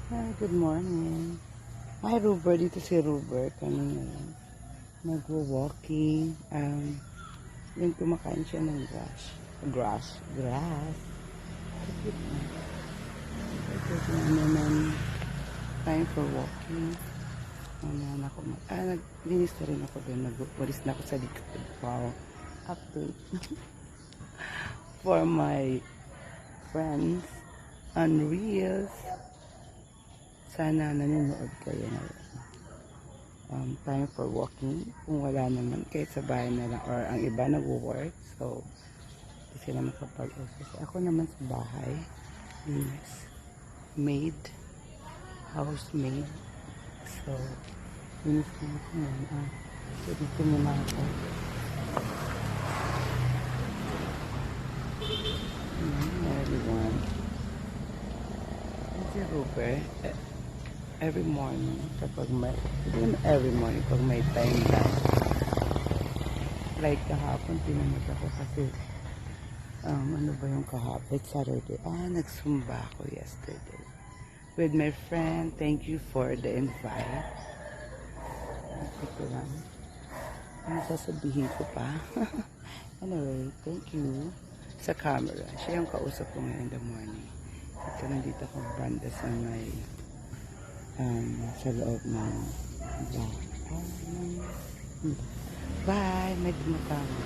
Hi, good morning. Hi, Ruber. Dito si Ruber. Kanina yan. Nagwo-walking. Yung kumakain siya ng grass. Kapit na. Ito naman. Time for walking. Ano ako. Naglinis na rin ako doon. Nagwalis na ako sa likod. Wow. Update. For my friends on Reels. Sana nanonood kayo ngayon. Time for walking. Kung wala naman, kahit sa bahay na lang or ang iba nag-work. So, hindi sila makapag-usap. Ako naman sa bahay. Linis. Maid. Housemaid. So, linis na ako muna. So, dito muna ako. Everyone. Si Ruper. Every morning, kapag may, every morning, pag may time lang. Like kahapon, tinanong ako kasi, ano ba yung kahapon? Saturday. Nagsumba ako yesterday. With my friend, thank you for the invite. Ito lang. Ano sasabihin ko pa? Anyway, thank you sa camera. Siya yung kausap ko ngayon in the morning. Ito, nandito ako banda sa may sa loob ng bahay. Bye! May dumatawag.